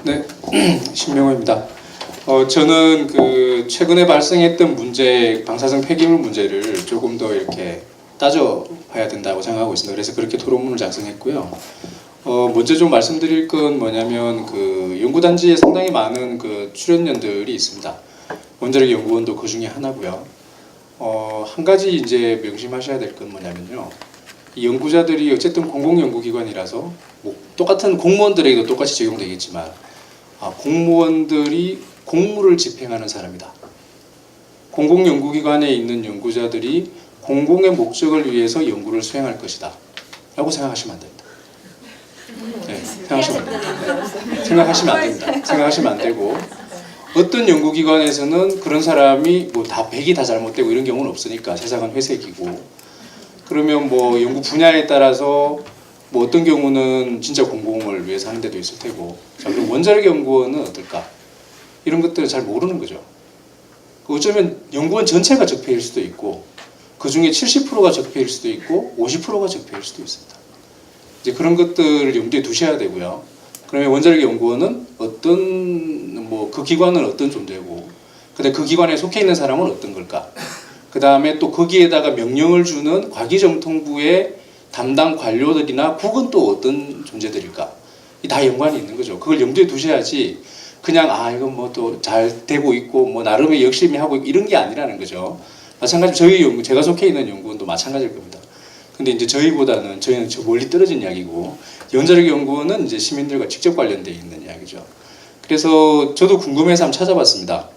네, 신명호입니다. 저는 그 최근에 발생했던 문제, 방사성 폐기물 문제를 조금 더 이렇게 따져봐야 된다고 생각하고 있습니다. 그래서 그렇게 토론문을 작성했고요. 먼저 좀 말씀드릴 건 뭐냐면 그 연구단지에 상당히 많은 그 출연연들이 있습니다. 원자력 연구원도 그 중에 하나고요. 한 가지 이제 명심하셔야 될 건 뭐냐면요. 이 연구자들이 어쨌든 공공연구기관이라서 뭐 똑같은 공무원들에게도 똑같이 적용되겠지만 공무원들이 공무를 집행하는 사람이다. 공공연구기관에 있는 연구자들이 공공의 목적을 위해서 연구를 수행할 것이다. 라고 생각하시면 안 됩니다. 네, 생각하시면 안 됩니다. 생각하시면 안 되고 어떤 연구기관에서는 그런 사람이 뭐 다 100이 다 잘못되고 이런 경우는 없으니까 세상은 회색이고 그러면 뭐 연구 분야에 따라서 뭐 어떤 경우는 진짜 공공을 위해서 하는 데도 있을 테고 자 그럼 원자력 연구원은 어떨까? 이런 것들을 잘 모르는 거죠. 어쩌면 연구원 전체가 적폐일 수도 있고 그 중에 70%가 적폐일 수도 있고 50%가 적폐일 수도 있습니다. 이제 그런 것들을 염두에 두셔야 되고요. 그러면 원자력 연구원은 어떤 뭐 그 기관은 어떤 존재고 근데 그 기관에 속해 있는 사람은 어떤 걸까? 그 다음에 또 거기에다가 명령을 주는 과기정통부의 담당 관료들이나 국은 또 어떤 존재들일까? 다 연관이 있는 거죠. 그걸 염두에 두셔야지 그냥 이건 뭐 또 잘 되고 있고 뭐 나름의 열심히 하고 있고 이런 게 아니라는 거죠. 마찬가지로 저희 연구, 제가 속해 있는 연구원도 마찬가지일 겁니다. 근데 이제 저희는 저 멀리 떨어진 이야기고 원자력 연구원은 이제 시민들과 직접 관련되어 있는 이야기죠. 그래서 저도 궁금해서 한번 찾아봤습니다.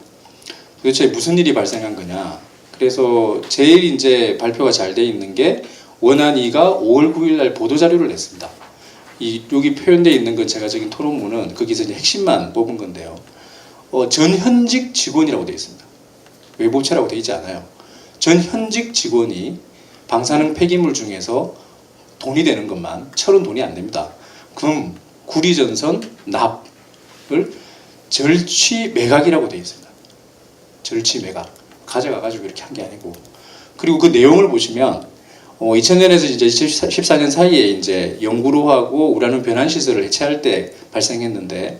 도대체 무슨 일이 발생한 거냐? 그래서 제일 이제 발표가 잘 돼 있는 게 원안위가 5월 9일 날 보도자료를 냈습니다. 여기 표현되어 있는 건 제가 적인 토론문은 거기서 이제 핵심만 뽑은 건데요. 전현직 직원이라고 되어 있습니다. 외부업체라고 되어 있지 않아요. 전현직 직원이 방사능 폐기물 중에서 돈이 되는 것만 철은 돈이 안 됩니다. 금, 구리전선, 납을 절취 매각이라고 되어 있습니다. 절취 매각. 가져가가지고 이렇게 한 게 아니고. 그리고 그 내용을 보시면 2000년에서 이제 14년 사이에 이제 연구로하고 우라늄 변환 시설을 해체할 때 발생했는데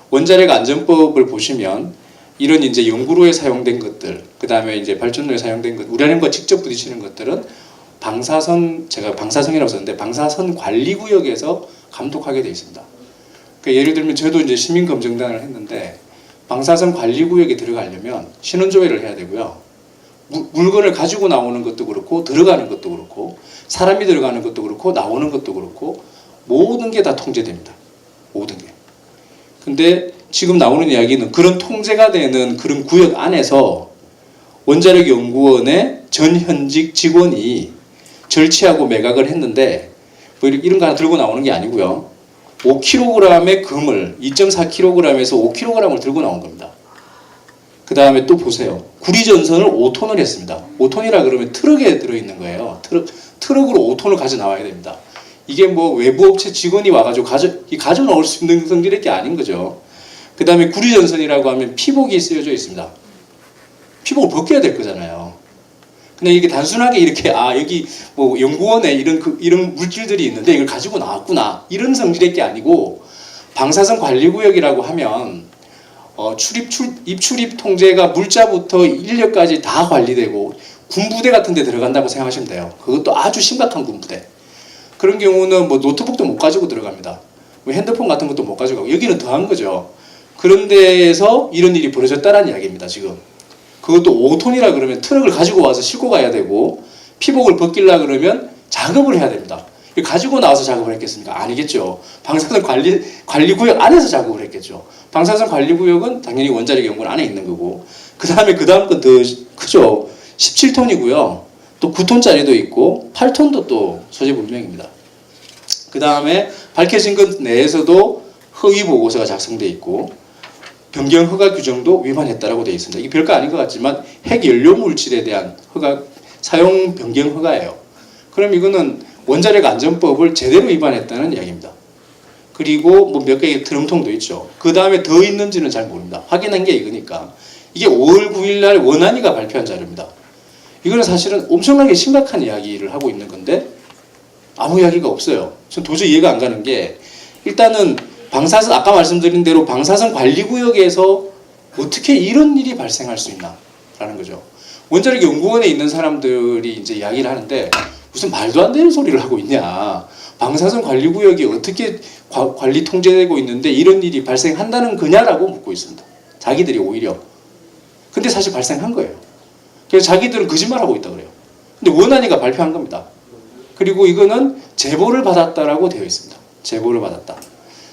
원자력 안전법을 보시면 이런 이제 연구로에 사용된 것들, 그 다음에 이제 발전로에 사용된 것, 우라늄과 직접 부딪히는 것들은 제가 방사선이라고 썼는데 방사선 관리구역에서 감독하게 되어 있습니다. 그러니까 예를 들면 저도 이제 시민검증단을 했는데 방사선 관리구역에 들어가려면 신원조회를 해야 되고요. 물건을 가지고 나오는 것도 그렇고 들어가는 것도 그렇고 사람이 들어가는 것도 그렇고 나오는 것도 그렇고 모든 게 다 통제됩니다. 모든 게. 근데 지금 나오는 이야기는 그런 통제가 되는 그런 구역 안에서 원자력 연구원의 전현직 직원이 절취하고 매각을 했는데 뭐 이런 거 하나 들고 나오는 게 아니고요. 5kg의 금을 2.4kg에서 5kg을 들고 나온 겁니다. 그 다음에 또 보세요. 구리전선을 5톤을 했습니다. 5톤이라 그러면 트럭에 들어있는 거예요. 트럭으로 5톤을 가져 나와야 됩니다. 이게 뭐 외부업체 직원이 와가지고 가져 나올 수 있는 성질의 게 아닌 거죠. 그 다음에 구리전선이라고 하면 피복이 쓰여져 있습니다. 피복을 벗겨야 될 거잖아요. 근데 이게 단순하게 이렇게 여기 뭐 연구원에 이런 물질들이 있는데 이걸 가지고 나왔구나 이런 성질의 게 아니고 방사선 관리구역이라고 하면 입출입 통제가 물자부터 인력까지 다 관리되고 군부대 같은 데 들어간다고 생각하시면 돼요. 그것도 아주 심각한 군부대. 그런 경우는 뭐 노트북도 못 가지고 들어갑니다. 뭐 핸드폰 같은 것도 못 가지고 가고 여기는 더한 거죠. 그런 데에서 이런 일이 벌어졌다는 이야기입니다. 지금. 그것도 5톤이라 그러면 트럭을 가지고 와서 싣고 가야 되고 피복을 벗기려고 그러면 작업을 해야 됩니다. 가지고 나와서 작업을 했겠습니까? 아니겠죠. 방사선 관리구역 안에서 작업을 했겠죠. 방사선 관리구역은 당연히 원자력 연구원 안에 있는 거고 그 다음 건 더 크죠. 17톤이고요. 또 9톤짜리도 있고 8톤도 또 소재불명입니다. 그 다음에 밝혀진 것 내에서도 허위보고서가 작성되어 있고 변경 허가 규정도 위반했다라고 되어 있습니다. 이게 별거 아닌 것 같지만 핵연료 물질에 대한 사용 변경 허가예요. 그럼 이거는 원자력 안전법을 제대로 위반했다는 이야기입니다. 그리고 뭐 몇 개의 드럼통도 있죠. 그 다음에 더 있는지는 잘 모릅니다. 확인한 게 이거니까. 이게 5월 9일 날 원안위가 발표한 자료입니다. 이거는 사실은 엄청나게 심각한 이야기를 하고 있는 건데 아무 이야기가 없어요. 전 도저히 이해가 안 가는 게 일단은 방사선 아까 말씀드린 대로 방사선 관리구역에서 어떻게 이런 일이 발생할 수 있나라는 거죠. 원자력 연구원에 있는 사람들이 이제 이야기를 하는데 무슨 말도 안 되는 소리를 하고 있냐. 방사선 관리구역이 어떻게 관리 통제되고 있는데 이런 일이 발생한다는 거냐라고 묻고 있습니다. 자기들이 오히려. 근데 사실 발생한 거예요. 그래서 자기들은 거짓말하고 있다 그래요. 근데 원안위가 발표한 겁니다. 그리고 이거는 제보를 받았다라고 되어 있습니다. 제보를 받았다.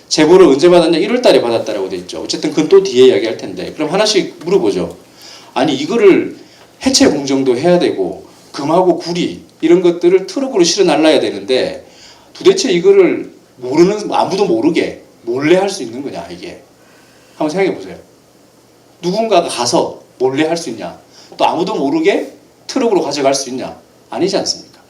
제보를 언제 받았냐? 1월 달에 받았다라고 되어 있죠. 어쨌든 그건 또 뒤에 이야기할 텐데. 그럼 하나씩 물어보죠. 아니 이거를 해체 공정도 해야 되고 금하고 구리 이런 것들을 트럭으로 실어 날라야 되는데 도대체 이거를 모르는 아무도 모르게 몰래 할 수 있는 거냐 이게. 한번 생각해 보세요. 누군가가 가서 몰래 할 수 있냐? 또 아무도 모르게 트럭으로 가져갈 수 있냐? 아니지 않습니까?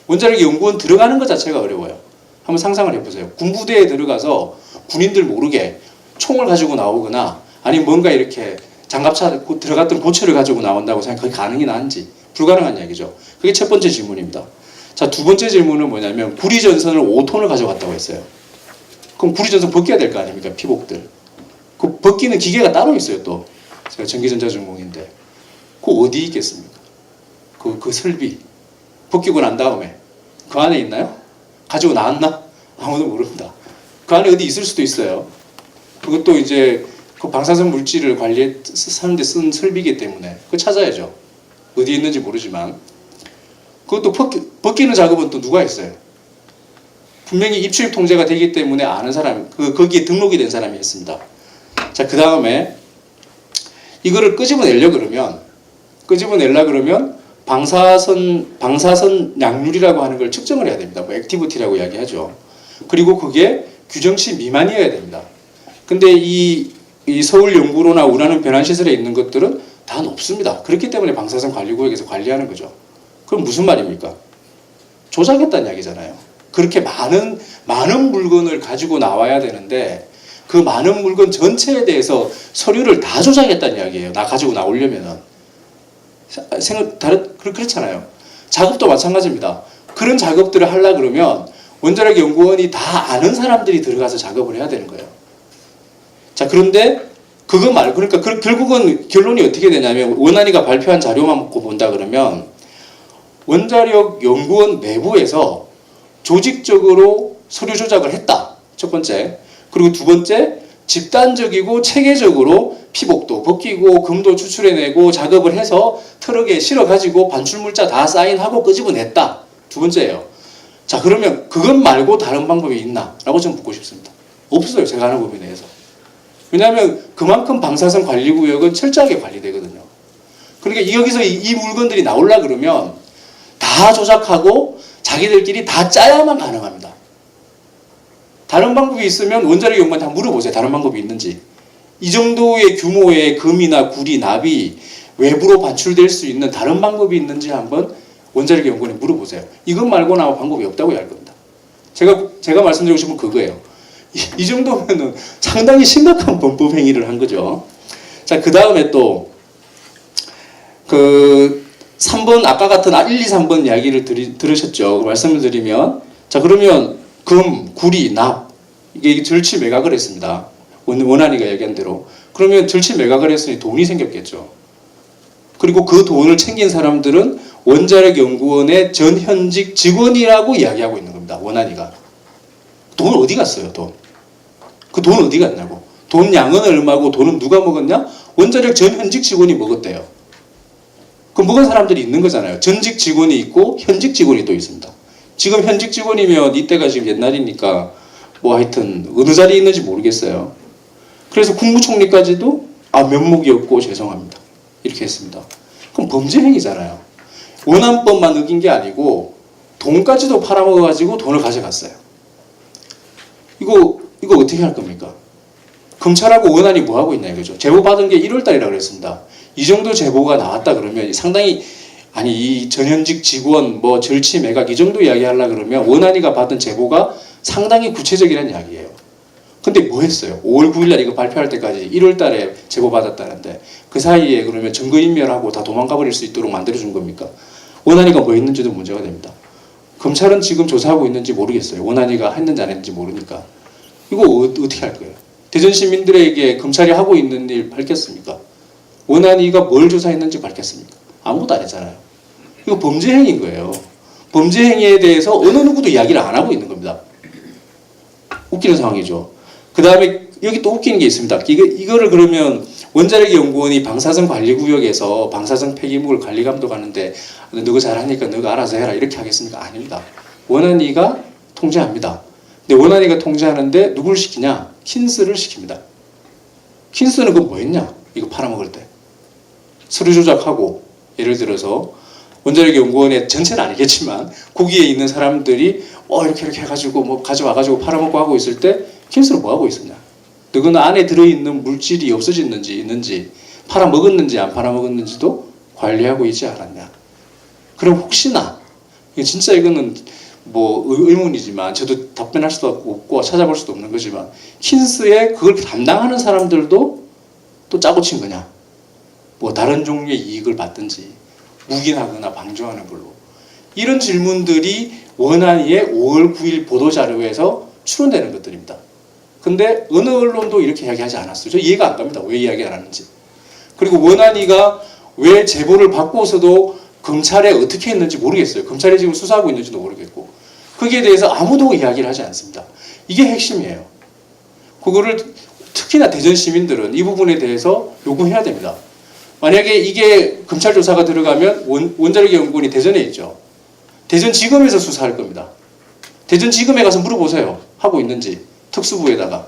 원자력 연구원 들어가는 것 자체가 어려워요. 한번 상상을 해보세요. 군부대에 들어가서 군인들 모르게 총을 가지고 나오거나 아니면 뭔가 이렇게 장갑차 들어갔던 고체를 가지고 나온다고 생각하면 그게 가능이 한지 불가능한 이야기죠. 그게 첫 번째 질문입니다. 자, 두 번째 질문은 뭐냐면 구리전선을 5톤을 가져갔다고 했어요. 그럼 구리전선 벗겨야 될 거 아닙니까? 피복들. 그 벗기는 기계가 따로 있어요. 또 제가 전기전자 전공인데 그거 어디 있겠습니까? 그 설비 벗기고 난 다음에 그 안에 있나요? 가지고 나왔나? 아무도 모릅니다. 그 안에 어디 있을 수도 있어요. 그것도 이제 그 방사선 물질을 관리하는데 쓴 설비이기 때문에 그거 찾아야죠. 어디 있는지 모르지만 그것도 벗기는 작업은 또 누가 했어요? 분명히 입출입 통제가 되기 때문에 아는 사람, 거기에 등록이 된 사람이 했습니다. 자, 그 다음에 이거를 끄집어내려 그러면 방사선 약률이라고 하는 걸 측정을 해야 됩니다. 뭐 액티비티라고 이야기하죠. 그리고 그게 규정치 미만이어야 됩니다. 근데 이 서울연구로나 우라는 변환시설에 있는 것들은 다 높습니다. 그렇기 때문에 방사선 관리구역에서 관리하는 거죠. 그럼 무슨 말입니까? 조작했다는 이야기잖아요. 그렇게 많은 물건을 가지고 나와야 되는데 그 많은 물건 전체에 대해서 서류를 다 조작했다는 이야기예요. 나 가지고 나오려면은. 그렇잖아요. 작업도 마찬가지입니다. 그런 작업들을 하려고 그러면 원자력 연구원이 다 아는 사람들이 들어가서 작업을 해야 되는 거예요. 자, 그런데 그거 말고 그러니까 결국은 결론이 어떻게 되냐면 원안위가 발표한 자료만 먹고 본다 그러면 원자력 연구원 내부에서 조직적으로 서류 조작을 했다. 첫 번째. 그리고 두 번째, 집단적이고 체계적으로 피복도 벗기고 금도 추출해내고 작업을 해서 트럭에 실어가지고 반출물자 다 사인하고 끄집어냈다. 두 번째예요. 자, 그러면 그것 말고 다른 방법이 있나? 라고 좀 묻고 싶습니다. 없어요. 제가 아는 범위 내에서. 왜냐하면 그만큼 방사선 관리구역은 철저하게 관리되거든요. 그러니까 여기서 이 물건들이 나오려 그러면 다 조작하고 자기들끼리 다 짜야만 가능합니다. 다른 방법이 있으면 원자력 연구원한테 한번 물어보세요. 다른 방법이 있는지. 이 정도의 규모의 금이나 구리, 납이 외부로 반출될 수 있는 다른 방법이 있는지 한번 원자력 연구원에 물어보세요. 이것 말고는 아마 방법이 없다고 할 겁니다. 제가 말씀드리고 싶은 그거예요. 이 정도면은 상당히 심각한 범법 행위를 한 거죠. 자, 그 다음에 또, 3번, 아까 같은 1, 2, 3번 이야기를 들으셨죠. 말씀을 드리면. 자, 그러면 금, 구리, 납. 이게 절취 매각을 했습니다. 원안위가 얘기한 대로. 그러면 절취 매각을 했으니 돈이 생겼겠죠. 그리고 그 돈을 챙긴 사람들은 원자력 연구원의 전현직 직원이라고 이야기하고 있는 겁니다. 원안위가. 돈 어디 갔어요, 돈? 그 돈 어디 갔냐고. 돈 양은 얼마고 돈은 누가 먹었냐? 원자력 전현직 직원이 먹었대요. 그 먹은 사람들이 있는 거잖아요. 전직 직원이 있고 현직 직원이 또 있습니다. 지금 현직 직원이면 이때가 지금 옛날이니까 뭐 하여튼 어느 자리에 있는지 모르겠어요. 그래서 국무총리까지도 면목이 없고 죄송합니다. 이렇게 했습니다. 그럼 범죄 행위잖아요. 원안법만 어긴 게 아니고 돈까지도 팔아먹어가지고 돈을 가져갔어요. 이거 어떻게 할 겁니까? 검찰하고 원안이 뭐 하고 있냐 이거죠. 제보 받은 게 1월 달이라고 그랬습니다. 이 정도 제보가 나왔다 그러면 상당히 이 전현직 직원 뭐 절취 매각 이 정도 이야기하려 그러면 원안위가 받은 제보가 상당히 구체적이라는 이야기예요. 근데 뭐 했어요? 5월 9일날 이거 발표할 때까지 1월 달에 제보 받았다는데 그 사이에 그러면 증거인멸하고 다 도망가 버릴 수 있도록 만들어준 겁니까? 원안위가 뭐 했는지도 문제가 됩니다. 검찰은 지금 조사하고 있는지 모르겠어요. 원안위가 했는지 안 했는지 모르니까. 이거 어떻게 할 거예요? 대전 시민들에게 검찰이 하고 있는 일 밝혔습니까? 원한이가 뭘 조사했는지 밝혔습니까? 아무것도 안 했잖아요. 이거 범죄 행위인 거예요. 범죄 행위에 대해서 어느 누구도 이야기를 안 하고 있는 겁니다. 웃기는 상황이죠. 그 다음에 여기 또 웃기는 게 있습니다. 이거를 그러면 원자력 연구원이 방사선 관리구역에서 방사선 폐기물 관리 감독하는데 너가 잘하니까 너가 알아서 해라 이렇게 하겠습니까? 아닙니다. 원안위가 통제합니다. 근데 원안위가 통제하는데 누구를 시키냐? 킨스를 시킵니다. 킨스는 그거 뭐 했냐? 이거 팔아먹을 때. 서류 조작하고 예를 들어서 원자력 연구원의 전체는 아니겠지만 거기에 있는 사람들이 이렇게 해가지고 뭐 가져와가지고 팔아먹고 하고 있을 때 킨스는 뭐 하고 있었냐? 너는 안에 들어있는 물질이 없어졌는지 있는지 팔아먹었는지 안 팔아먹었는지도 관리하고 있지 않았냐? 그럼 혹시나 진짜 이거는 뭐 의문이지만 저도 답변할 수도 없고 찾아볼 수도 없는 거지만 킨스에 그걸 담당하는 사람들도 또 짜고 친 거냐? 뭐 다른 종류의 이익을 받든지 묵인하거나 방조하는 걸로 이런 질문들이 원안위의 5월 9일 보도자료에서 추론되는 것들입니다. 근데 어느 언론도 이렇게 이야기하지 않았어요. 저 이해가 안 갑니다. 왜 이야기 안 하는지. 그리고 원안위가 왜 제보를 받고서도 검찰에 어떻게 했는지 모르겠어요. 검찰이 지금 수사하고 있는지도 모르겠고 거기에 대해서 아무도 이야기를 하지 않습니다. 이게 핵심이에요. 그거를 특히나 대전 시민들은 이 부분에 대해서 요구해야 됩니다. 만약에 이게 검찰 조사가 들어가면 원자력 연구원이 대전에 있죠. 대전지검에서 수사할 겁니다. 대전지검에 가서 물어보세요. 하고 있는지. 특수부에다가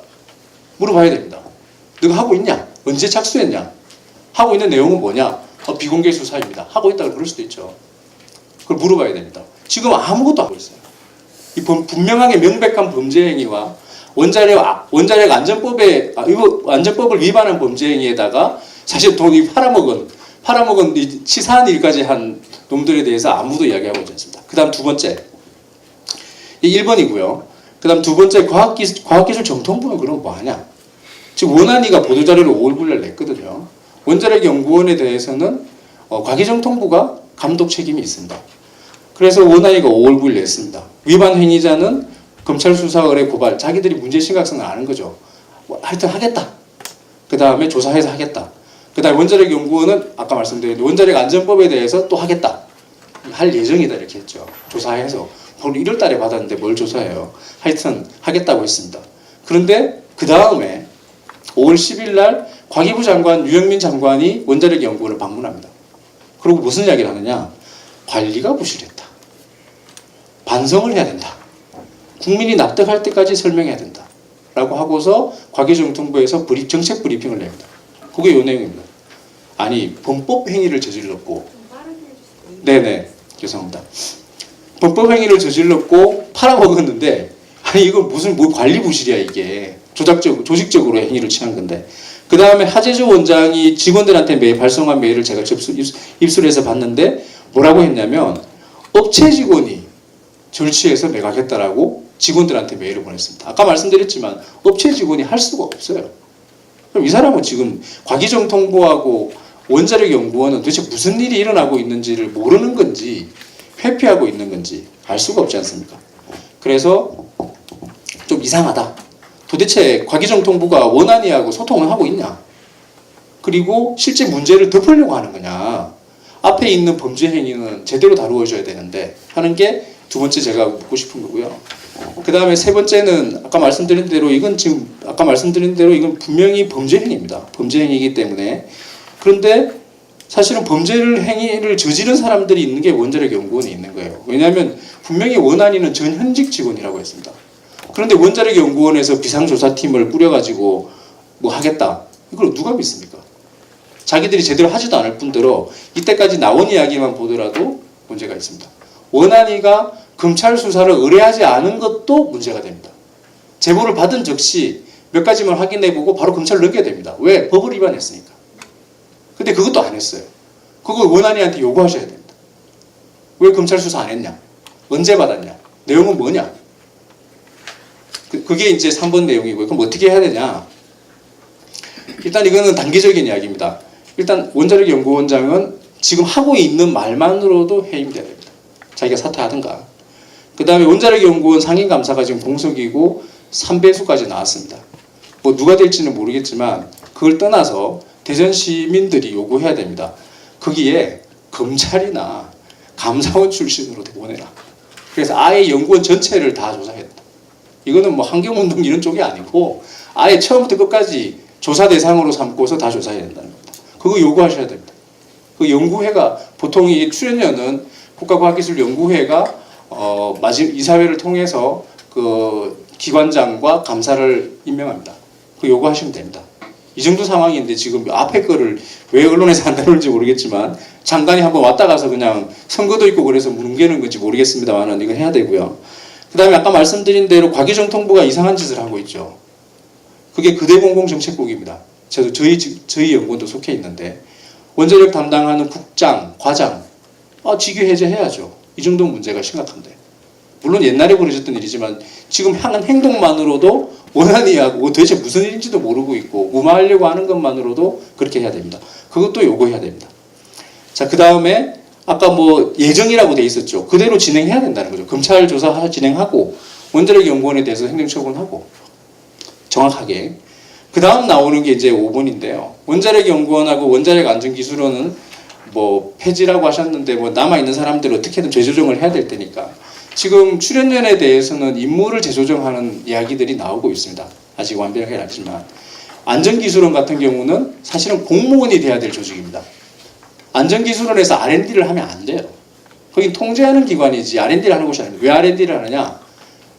물어봐야 됩니다. 너가 하고 있냐? 언제 착수했냐? 하고 있는 내용은 뭐냐? 비공개 수사입니다. 하고 있다고 그럴 수도 있죠. 그걸 물어봐야 됩니다. 지금 아무것도 하고 있어요. 이 분명하게 명백한 범죄 행위와 원자력 안전법을 위반한 범죄 행위에다가 사실 돈이 팔아먹은 치사한 일까지 한 놈들에 대해서 아무도 이야기하고 있지 않습니다. 그 다음 두 번째. 이 1번이고요. 그 다음 두 번째 과학기술정통부는 그럼 뭐 하냐? 지금 원안위가 보도자료를 5월 9일 냈거든요. 원자력 연구원에 대해서는 과기정통부가 감독 책임이 있습니다. 그래서 원안위가 5월 9일 냈습니다. 위반 행위자는 검찰 수사 의뢰 고발, 자기들이 문제 심각성을 아는 거죠. 하여튼 하겠다. 그 다음에 조사해서 하겠다. 그 다음에 원자력 연구원은 아까 말씀드린 원자력 안전법에 대해서 또 하겠다. 할 예정이다 이렇게 했죠. 조사해서. 1월 달에 받았는데 뭘 조사해요. 하여튼 하겠다고 했습니다. 그런데 그 다음에 5월 10일 날 과기부 장관 유영민 장관이 원자력 연구원을 방문합니다. 그리고 무슨 이야기를 하느냐. 관리가 부실했다. 반성을 해야 된다. 국민이 납득할 때까지 설명해야 된다. 라고 하고서 과기정통부에서 정책 브리핑을 냅니다. 그게 요 내용입니다. 아니 범법 행위를 저질렀고 네네 죄송합니다. 범법 행위를 저질렀고 팔아먹었는데 아니 이건 무슨 관리 부실이야 이게 조직적으로 행위를 취한 건데 그 다음에 하재조 원장이 직원들한테 발송한 메일을 제가 입수해서 봤는데 뭐라고 했냐면 업체 직원이 절취해서 매각했다라고 직원들한테 메일을 보냈습니다. 아까 말씀드렸지만 업체 직원이 할 수가 없어요. 그럼 이 사람은 지금 과기정통부하고 원자력 연구원은 도대체 무슨 일이 일어나고 있는지를 모르는 건지 회피하고 있는 건지 알 수가 없지 않습니까? 그래서 좀 이상하다. 도대체 과기정통부가 원안위하고 소통을 하고 있냐? 그리고 실제 문제를 덮으려고 하는 거냐? 앞에 있는 범죄 행위는 제대로 다루어져야 되는데 하는 게 두 번째 제가 묻고 싶은 거고요. 그 다음에 세 번째는 아까 말씀드린 대로 이건 분명히 범죄 행위입니다. 범죄 행위이기 때문에 그런데 사실은 행위를 저지른 사람들이 있는 게 원자력 연구원에 있는 거예요. 왜냐하면 분명히 원안위는 전현직 직원이라고 했습니다. 그런데 원자력 연구원에서 비상조사팀을 꾸려가지고 뭐 하겠다. 이걸 누가 믿습니까? 자기들이 제대로 하지도 않을 뿐더러 이때까지 나온 이야기만 보더라도 문제가 있습니다. 원안위가 검찰 수사를 의뢰하지 않은 것도 문제가 됩니다. 제보를 받은 즉시 몇 가지만 확인해보고 바로 검찰로 넘겨야 됩니다. 왜? 법을 위반했으니까. 근데 그것도 안 했어요. 그걸 원안위한테 요구하셔야 됩니다. 왜 검찰 수사 안 했냐? 언제 받았냐? 내용은 뭐냐? 그게 이제 3번 내용이고요. 그럼 어떻게 해야 되냐? 일단 이거는 단기적인 이야기입니다. 일단 원자력 연구원장은 지금 하고 있는 말만으로도 해임돼야 됩니다. 자기가 사퇴하든가. 그 다음에 원자력 연구원 상임감사가 지금 공석이고 3배수까지 나왔습니다. 뭐 누가 될지는 모르겠지만 그걸 떠나서 대전 시민들이 요구해야 됩니다. 거기에 검찰이나 감사원 출신으로 보내라. 그래서 아예 연구원 전체를 다 조사했다. 이거는 뭐 환경운동 이런 쪽이 아니고 아예 처음부터 끝까지 조사 대상으로 삼고서 다 조사해야 된다는 겁니다. 그거 요구하셔야 됩니다. 그 연구회가 보통 이 출연료는 국가과학기술연구회가 이사회를 통해서 그 기관장과 감사를 임명합니다. 그 요구하시면 됩니다. 이 정도 상황인데 지금 앞에 거를 왜 언론에서 안 다룰지 모르겠지만 장관이 한번 왔다 가서 그냥 선거도 있고 그래서 뭉개는 건지 모르겠습니다만 이건 해야 되고요. 그 다음에 아까 말씀드린 대로 과기정통부가 이상한 짓을 하고 있죠. 그게 그대공공정책국입니다. 저희 연구원도 속해 있는데 원자력 담당하는 국장, 과장 직위 해제해야죠. 이 정도 문제가 심각한데. 물론 옛날에 벌어졌던 일이지만 지금 향한 행동만으로도 원한이하고 도대체 무슨 일인지도 모르고 있고 무마하려고 하는 것만으로도 그렇게 해야 됩니다. 그것도 요구해야 됩니다. 자, 그 다음에 아까 뭐 예정이라고 돼 있었죠. 그대로 진행해야 된다는 거죠. 검찰 조사 진행하고 원자력연구원에 대해서 행정처분하고 정확하게. 그 다음 나오는 게 이제 5번인데요. 원자력연구원하고 원자력안전기술원은 뭐 폐지라고 하셨는데 뭐 남아있는 사람들 어떻게든 재조정을 해야 될 테니까 지금 출연연에 대해서는 임무를 재조정하는 이야기들이 나오고 있습니다. 아직 완벽하게 않지만 안전기술원 같은 경우는 사실은 공무원이 돼야 될 조직입니다. 안전기술원에서 R&D를 하면 안 돼요. 거긴 통제하는 기관이지 R&D를 하는 곳이 아닙니다. 왜 R&D를 하느냐?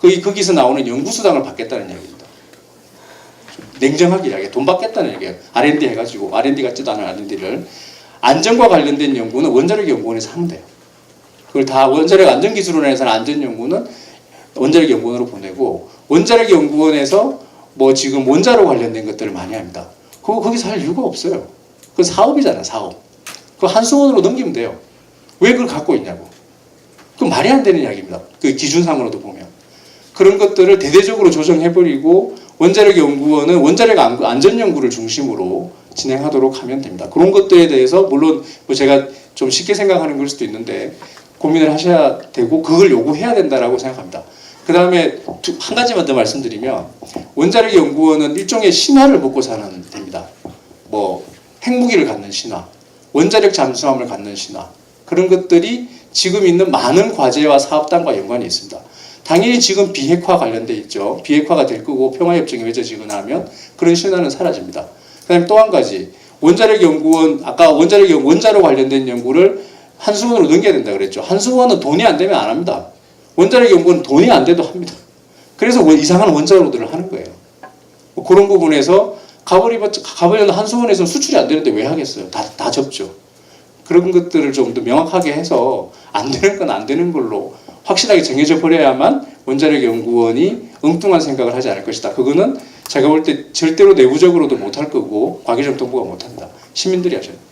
거기서 나오는 연구수당을 받겠다는 이야기입니다. 냉정하게 이야기해. 돈 받겠다는 얘기예요. R&D 해가지고 R&D 같지도 않은 R&D를 안전과 관련된 연구는 원자력연구원에서 하면 돼요. 그걸 다 원자력안전기술원에서는 안전연구는 원자력연구원으로 보내고 원자력연구원에서 뭐 지금 원자로 관련된 것들을 많이 합니다. 거기서 할 이유가 없어요. 그 사업이잖아, 사업. 그 한수원으로 넘기면 돼요. 왜 그걸 갖고 있냐고. 그건 말이 안 되는 이야기입니다. 그 기준상으로도 보면. 그런 것들을 대대적으로 조정해버리고 원자력연구원은 원자력 안전연구를 중심으로 진행하도록 하면 됩니다. 그런 것들에 대해서 물론 뭐 제가 좀 쉽게 생각하는 걸 수도 있는데 고민을 하셔야 되고 그걸 요구해야 된다라고 생각합니다. 그 다음에 한 가지만 더 말씀드리면 원자력연구원은 일종의 신화를 먹고 사는 데입니다. 뭐 핵무기를 갖는 신화, 원자력 잠수함을 갖는 신화 그런 것들이 지금 있는 많은 과제와 사업단과 연관이 있습니다. 당연히 지금 비핵화 관련돼 있죠. 비핵화가 될 거고 평화협정이 맺어지거나 하면 그런 신화는 사라집니다. 그 다음에 또 한 가지 원자력연구원 아까 원자로 관련된 연구를 한수원으로 넘겨야 된다 그랬죠. 한수원은 돈이 안 되면 안 합니다. 원자력연구원은 돈이 안 돼도 합니다. 그래서 이상한 원자로들을 하는 거예요. 뭐 그런 부분에서 가버리는 한수원에서는 수출이 안 되는데 왜 하겠어요? 다 접죠. 그런 것들을 좀 더 명확하게 해서 안 되는 건 안 되는 걸로 확실하게 정해져 버려야만 원자력연구원이 엉뚱한 생각을 하지 않을 것이다. 그거는 제가 볼 때 절대로 내부적으로도 못할 거고 과기정통부가 못한다. 시민들이 하셔야 돼요.